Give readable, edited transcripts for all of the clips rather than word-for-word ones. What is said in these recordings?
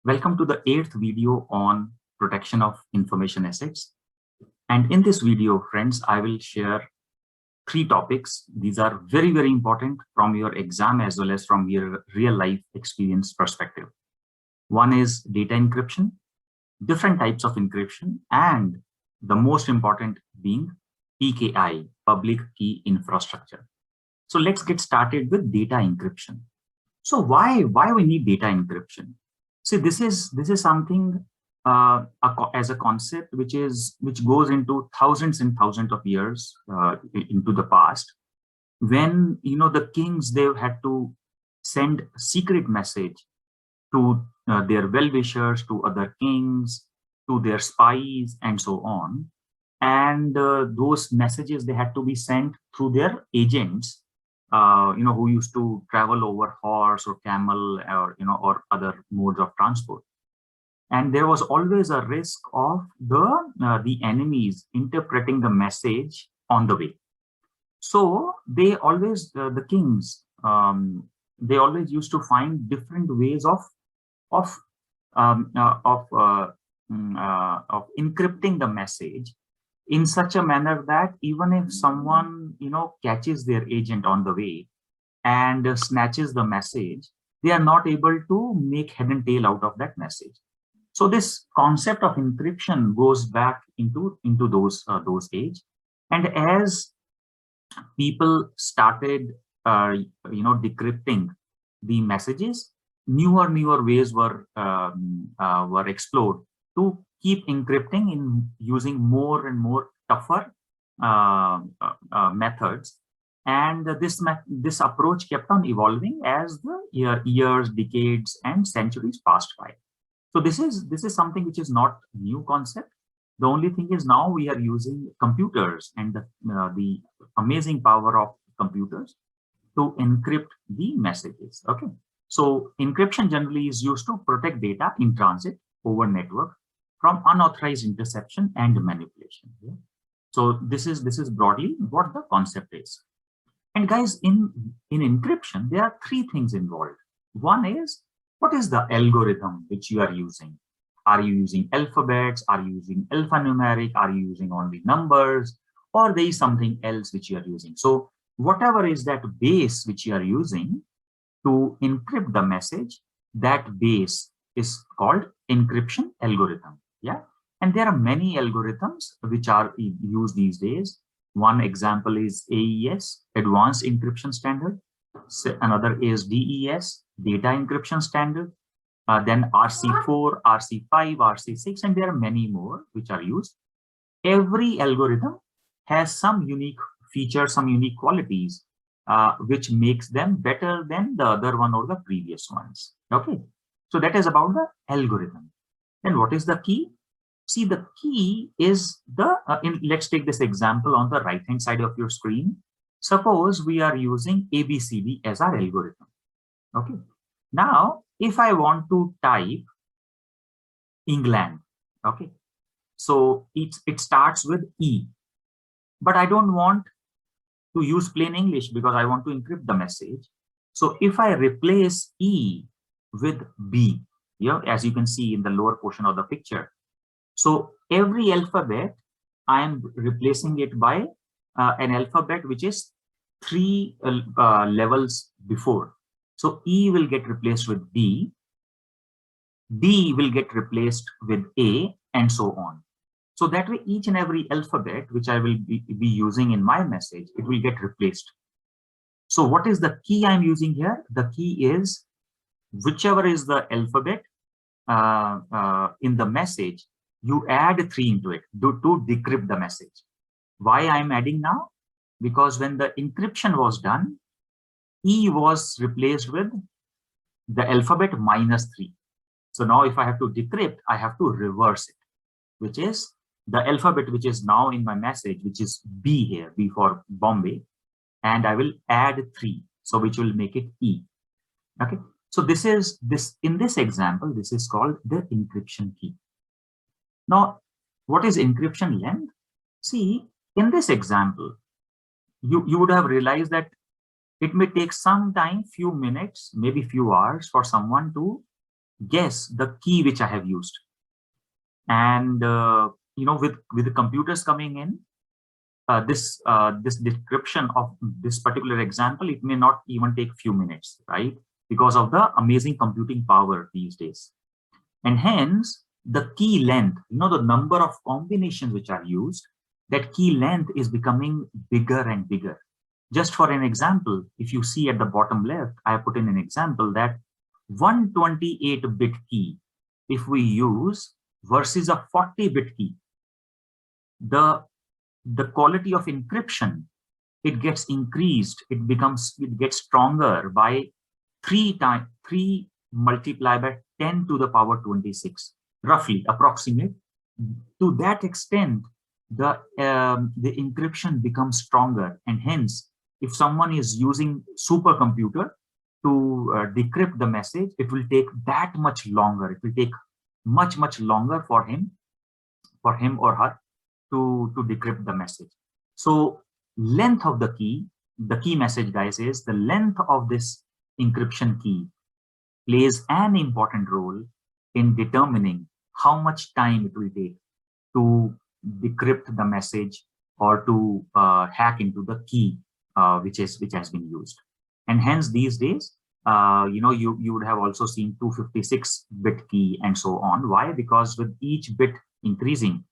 Welcome to the 8th video on protection of information assets. And in this video, friends, I will share 3 topics. These are very, very important from your exam as well as from your real life experience perspective. One is data encryption, different types of encryption, and the most important being PKI, public key infrastructure. So let's get started with data encryption. So why we need data encryption? See, this is something as a concept which goes into thousands and thousands of years into the past, when the kings, they had to send a secret message to their well-wishers, to other kings, to their spies, and so on. And those messages, they had to be sent through their agents, who used to travel over horse or camel or other modes of transport. And there was always a risk of the enemies interpreting the message on the way. So they always, the kings, they always used to find different ways of encrypting the message in such a manner that even if someone catches their agent on the way and snatches the message, they are not able to make head and tail out of that message. So this concept of encryption goes back into those age. And as people started decrypting the messages, newer ways were explored to keep encrypting in using more and more tougher methods. And this approach kept on evolving as the years, decades, and centuries passed by. So this is something which is not a new concept. The only thing is now we are using computers and the amazing power of computers to encrypt the messages. Okay. So encryption generally is used to protect data in transit over network from unauthorized interception and manipulation. Yeah? So this is broadly what the concept is. And guys, in encryption, there are 3 things involved. One is, what is the algorithm which you are using? Are you using alphabets? Are you using alphanumeric? Are you using only numbers? Or there is something else which you are using? So whatever is that base which you are using to encrypt the message, that base is called encryption algorithm. Yeah. And there are many algorithms which are used these days. One example is AES, Advanced Encryption Standard. Another is DES, Data Encryption Standard. Then RC4, RC5, RC6, and there are many more which are used. Every algorithm has some unique features, some unique qualities, which makes them better than the other one or the previous ones. Okay, so that is about the algorithm. And what is the key? See, the key is let's take this example on the right hand side of your screen. Suppose we are using ABCD as our algorithm. Okay, now if I want to type England, okay, so it starts with E, but I don't want to use plain English because I want to encrypt the message. So if I replace E with B, as you can see in the lower portion of the picture, so every alphabet, I am replacing it by an alphabet which is 3 levels before. So E will get replaced with D, B will get replaced with A, and so on. So that way, each and every alphabet which I will be using in my message, it will get replaced. So what is the key I'm using here? The key is whichever is the alphabet in the message, you add 3 into it to decrypt the message. Why I'm adding now? Because when the encryption was done, E was replaced with the alphabet -3. So now if I have to decrypt, I have to reverse it, which is the alphabet which is now in my message, which is B here, B for Bombay, and I will add 3, so which will make it E. Okay, so in this example, this is called the encryption key. Now, what is encryption length? See, in this example, you would have realized that it may take some time, few minutes, maybe few hours for someone to guess the key which I have used. And with the computers coming in, this description of this particular example, it may not even take few minutes, right? Because of the amazing computing power these days. And hence the key length, the number of combinations which are used, that key length is becoming bigger and bigger. Just for an example, if you see at the bottom left, I put in an example that 128-bit key, if we use versus a 40-bit key, the quality of encryption, it gets increased, it gets stronger by 3 multiplied by 10 to the power 26, roughly approximate. To that extent, the encryption becomes stronger, and hence if someone is using supercomputer to decrypt the message, it will take that much longer. It will take much longer for him or her to decrypt the message. So length of the key message, guys, is the length of this encryption key plays an important role in determining how much time it will take to decrypt the message or to hack into the key which has been used. And hence these days, you would have also seen 256-bit key and so on. Why? Because with each bit increasing,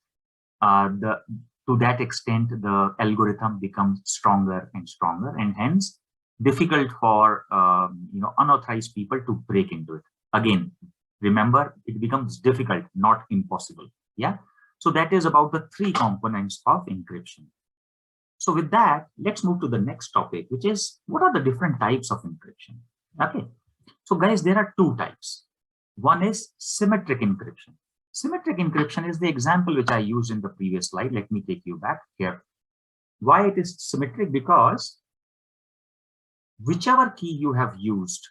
to that extent, the algorithm becomes stronger and stronger, and hence difficult for unauthorized people to break into it. Again, remember, it becomes difficult, not impossible. Yeah. So that is about the 3 components of encryption. So with that, let's move to the next topic, which is what are the different types of encryption? Okay. So guys, there are 2 types. One is symmetric encryption. Symmetric encryption is the example which I used in the previous slide. Let me take you back here. Why it is symmetric? Because whichever key you have used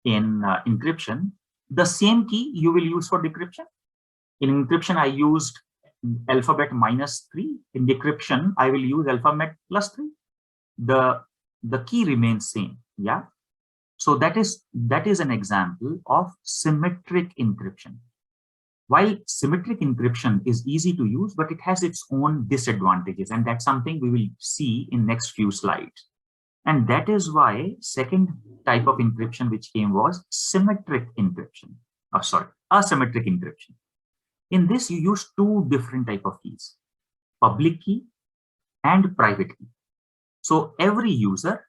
in encryption, the same key you will use for decryption. In encryption, I used alphabet -3. In decryption, I will use alphabet +3. The key remains same. Yeah. So that is an example of symmetric encryption. While symmetric encryption is easy to use, but it has its own disadvantages, and that's something we will see in next few slides. And that is why second type of encryption which came was symmetric encryption. Asymmetric encryption. In this, you use 2 different type of keys, public key and private key. So every user,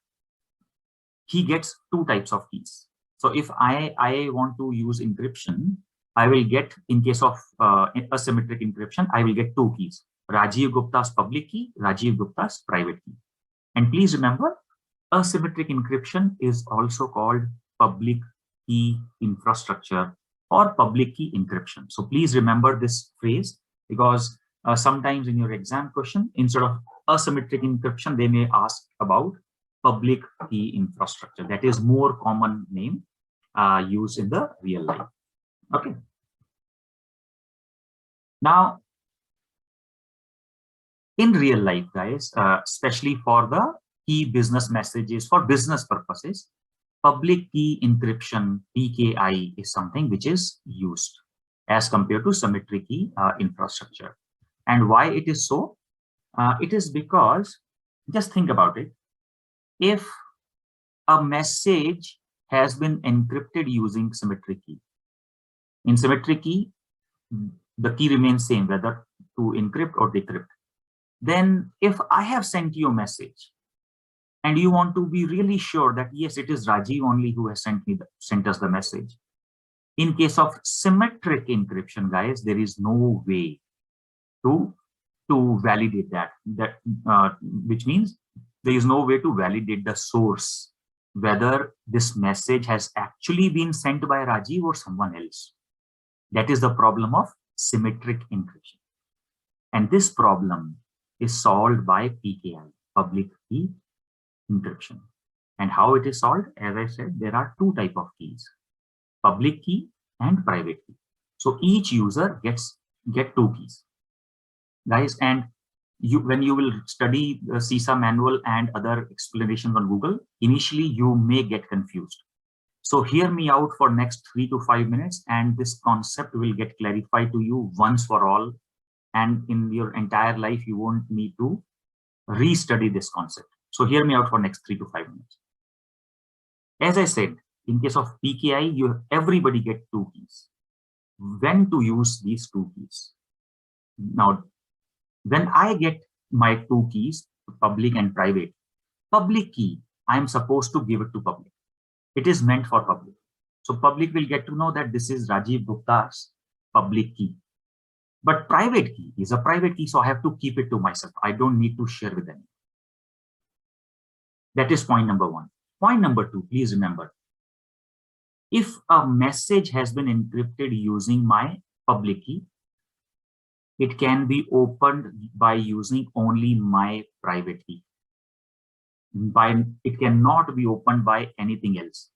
he gets 2 types of keys. So if I want to use encryption, I will get, in case of asymmetric encryption, I will get 2 keys, Rajiv Gupta's public key, Rajiv Gupta's private key. And please remember, asymmetric encryption is also called public key infrastructure or public key encryption. So please remember this phrase, because sometimes in your exam question, instead of asymmetric encryption, they may ask about public key infrastructure. That is more common name used in the real life. Okay. Now, in real life, guys, especially for the key business messages for business purposes, public key encryption, PKI, is something which is used as compared to symmetric key infrastructure. And why it is so? It is because, just think about it, if a message has been encrypted using symmetric key, in symmetric key, the key remains same, whether to encrypt or decrypt. Then if I have sent you a message and you want to be really sure that yes, it is Rajiv only who has sent us the message. In case of symmetric encryption, guys, there is no way to validate that. Which means there is no way to validate the source, whether this message has actually been sent by Rajiv or someone else. That is the problem of symmetric encryption. And this problem is solved by PKI, public key encryption. And how it is solved? As I said, there are 2 types of keys, public key and private key. So each user get 2 keys, guys. And when you will study the CISA manual and other explanations on Google, initially you may get confused. So hear me out for next 3 to 5 minutes, and this concept will get clarified to you once for all. And in your entire life, you won't need to restudy this concept. So hear me out for next 3 to 5 minutes. As I said, in case of PKI, everybody get 2 keys. When to use these 2 keys? Now, when I get my 2 keys, public and private, public key, I am supposed to give it to public. It is meant for public. So public will get to know that this is Rajiv Gupta's public key. But private key is a private key, so I have to keep it to myself. I don't need to share with anyone. That is point number 1. Point number 2, please remember, if a message has been encrypted using my public key, it can be opened by using only my private key. It cannot be opened by anything else.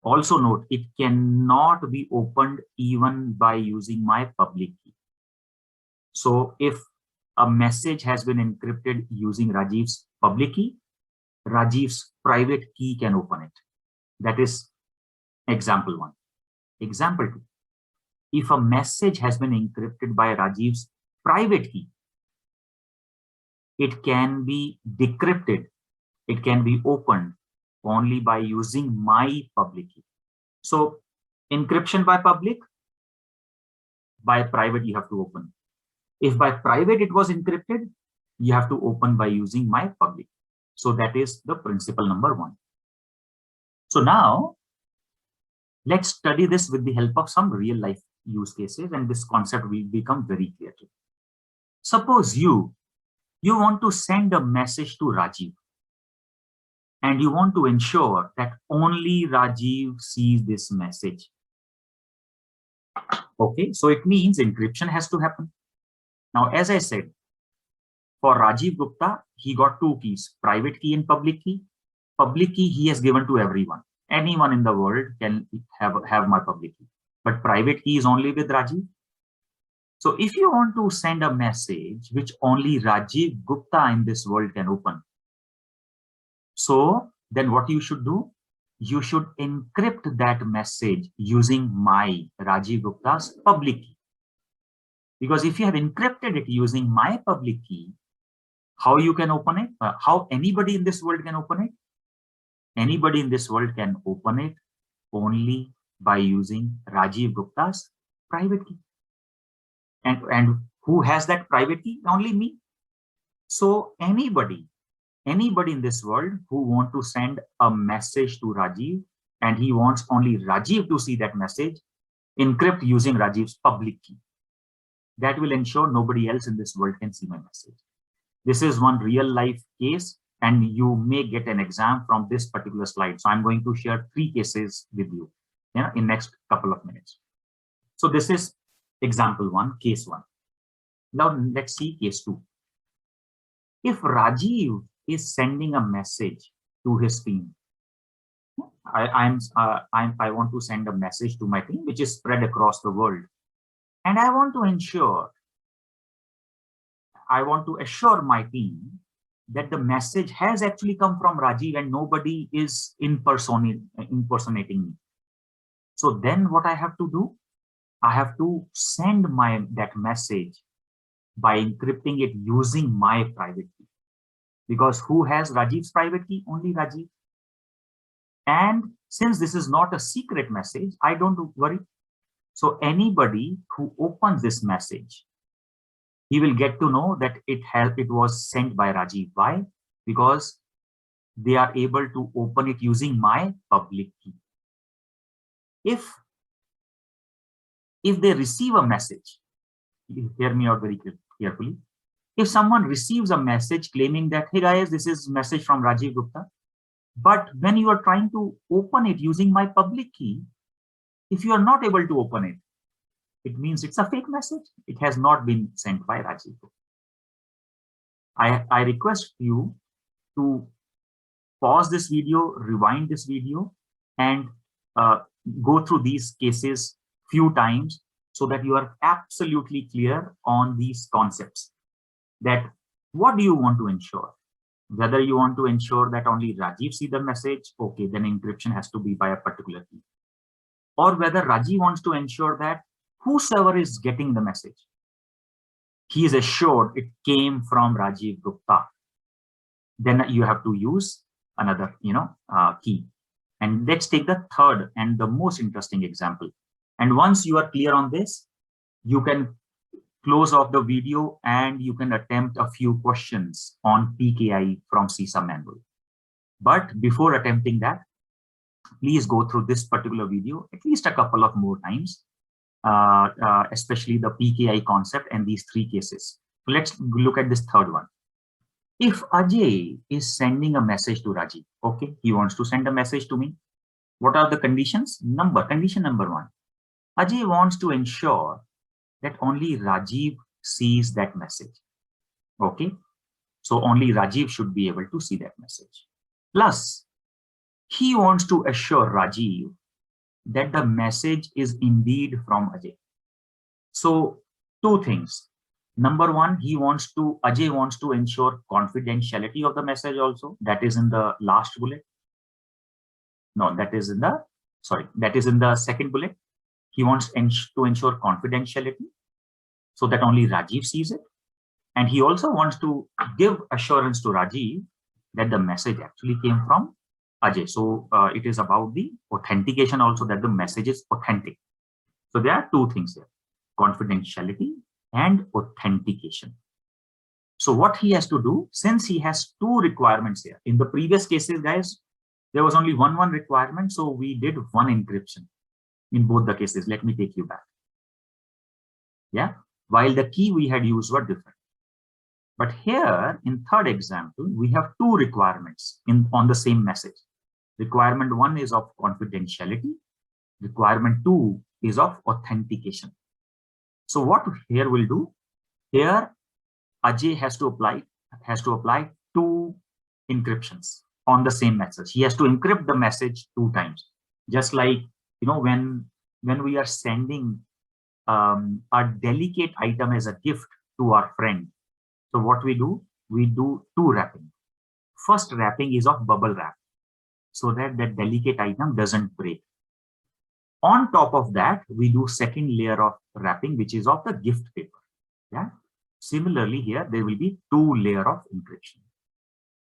Also note, it cannot be opened even by using my public key. So if a message has been encrypted using Rajiv's public key, Rajiv's private key can open it. That is example 1. Example 2. If a message has been encrypted by Rajiv's private key, it can be decrypted. It can be opened only by using my public key. So encryption by public, by private you have to open. If by private it was encrypted, you have to open by using my public. So that is the principle number 1. So now let's study this with the help of some real life use cases, and this concept will become very clear to you. Suppose you want to send a message to Rajiv, and you want to ensure that only Rajiv sees this message. Okay, so it means encryption has to happen. Now, as I said, for Rajiv Gupta, he got 2 keys, private key and public key. Public key he has given to everyone. Anyone in the world can have my public key, but private key is only with Rajiv. So if you want to send a message which only Rajiv Gupta in this world can open, so then what you should do? You should encrypt that message using my Rajiv Gupta's public key. Because if you have encrypted it using my public key, how you can open it? How anybody in this world can open it? Anybody in this world can open it only by using Rajiv Gupta's private key. And who has that private key? Only me. So anybody in this world who want to send a message to Rajiv and he wants only Rajiv to see that message, encrypt using Rajiv's public key. That will ensure nobody else in this world can see my message. This is one real life case, and you may get an exam from this particular slide. So I'm going to share 3 cases with you in next couple of minutes. So this is example 1, case 1. Now let's see case 2. If Rajiv is sending a message to his team, I want to send a message to my team which is spread across the world, and I want to assure my team that the message has actually come from Rajiv and nobody is impersonating me. So then what I have to do? I have to send that message by encrypting it using my private key. Because who has Rajiv's private key? Only Rajiv. And since this is not a secret message, I don't worry. So anybody who opens this message, he will get to know that it was sent by Rajiv. Why? Because they are able to open it using my public key. If they receive a message, hear me out very carefully. If someone receives a message claiming that, hey guys, this is a message from Rajiv Gupta, but when you are trying to open it using my public key, if you are not able to open it, it means it's a fake message. It has not been sent by Rajiv Gupta. I request you to pause this video, rewind this video, and go through these cases few times so that you are absolutely clear on these concepts. That what do you want to ensure? Whether you want to ensure that only Rajiv see the message, okay, then encryption has to be by a particular key. Or whether Rajiv wants to ensure that whosoever is getting the message, he is assured it came from Rajiv Gupta. Then you have to use another, key. And let's take the third and the most interesting example. And once you are clear on this, you can close off the video and you can attempt a few questions on PKI from CISA manual. But before attempting that, please go through this particular video at least a couple of more times, especially the PKI concept and these three cases. So let's look at this third one. If Ajay is sending a message to Rajiv, okay, he wants to send a message to me. What are the conditions? Condition number one, Ajay wants to ensure that only Rajiv sees that message. Okay, so only Rajiv should be able to see that message. Plus, he wants to assure Rajiv that the message is indeed from Ajay. So two things. Number one, Ajay wants to ensure confidentiality of the message also. That is in the last bullet. No, that is in the second bullet. He wants to ensure confidentiality so that only Rajiv sees it. And he also wants to give assurance to Rajiv that the message actually came from Ajay. So it is about the authentication also, that the message is authentic. So there are two things here, confidentiality and authentication. So what he has to do, since he has two requirements here, in the previous cases, guys, there was only one requirement. So we did one encryption in both the cases. Let me take you back. Yeah, while the key we had used were different. But here in third example, we have two requirements on the same message. Requirement one is of confidentiality. Requirement two is of authentication. So what here will do, here Ajay has to apply two encryptions on the same message. He has to encrypt the message two times. Just like, when we are sending a delicate item as a gift to our friend. So what we do two wrapping. First wrapping is of bubble wrap, so that that delicate item doesn't break. On top of that, we do second layer of wrapping, which is of the gift paper. Yeah. Similarly, here there will be two layer of encryption.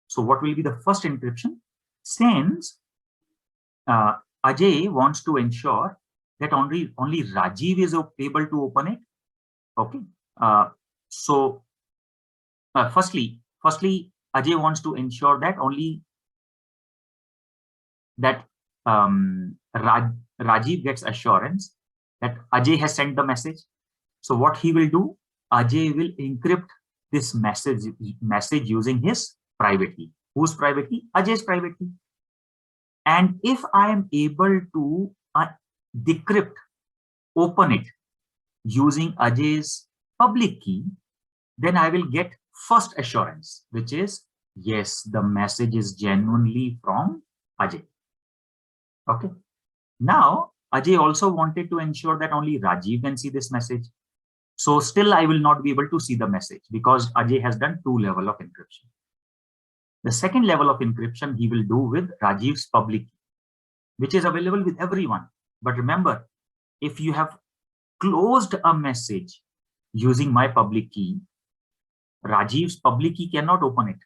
So what will be the first encryption? Since Ajay wants to ensure that only Rajiv is able to open it. Okay. So firstly, Ajay wants to ensure that only that Rajiv gets assurance that Ajay has sent the message. So what he will do, Ajay will encrypt this message using his private key. Whose private key? Ajay's private key. And if I am able to decrypt, open it using Ajay's public key, then I will get first assurance, which is, yes, the message is genuinely from Ajay. Okay. Now, Ajay also wanted to ensure that only Rajiv can see this message. So still I will not be able to see the message because Ajay has done two levels of encryption. The second level of encryption he will do with Rajiv's public key, which is available with everyone. But remember, if you have closed a message using my public key, Rajiv's public key cannot open it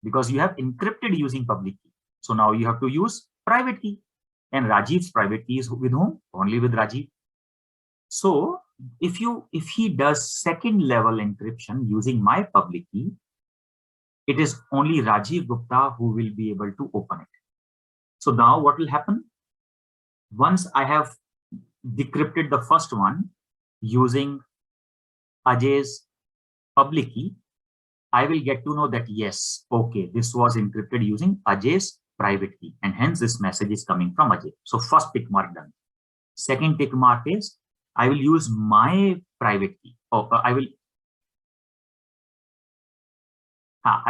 because you have encrypted using public key. So now you have to use private key, and Rajiv's private key is with whom? Only with Rajiv. So if he does second level encryption using my public key, it is only Rajiv Gupta who will be able to open it. So now what will happen? Once I have decrypted the first one using Ajay's public key, I will get to know that yes, okay, this was encrypted using Ajay's private key, and hence this message is coming from Ajay. So first tick mark done. Second tick mark is I will use my private key. I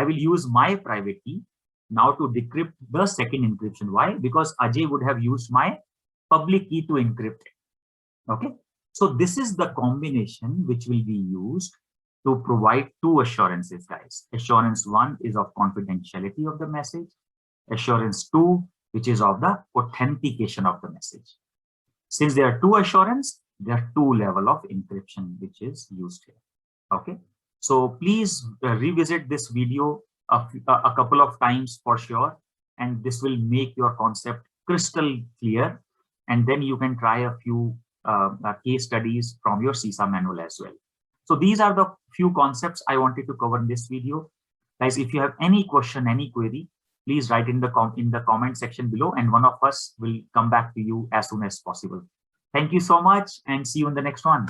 will use my private key now to decrypt the second encryption. Why? Because Ajay would have used my public key to encrypt it. Okay. So this is the combination which will be used to provide two assurances, guys. Assurance 1 is of confidentiality of the message. Assurance 2, which is of the authentication of the message. Since there are two assurance, there are two level of encryption which is used here. Okay, so please revisit this video a couple of times for sure, and this will make your concept crystal clear. And then you can try a few case studies from your CISA manual as well. So these are the few concepts I wanted to cover in this video. Guys, if you have any question, any query, please write in the comment section below, and one of us will come back to you as soon as possible. Thank you so much, and see you in the next one.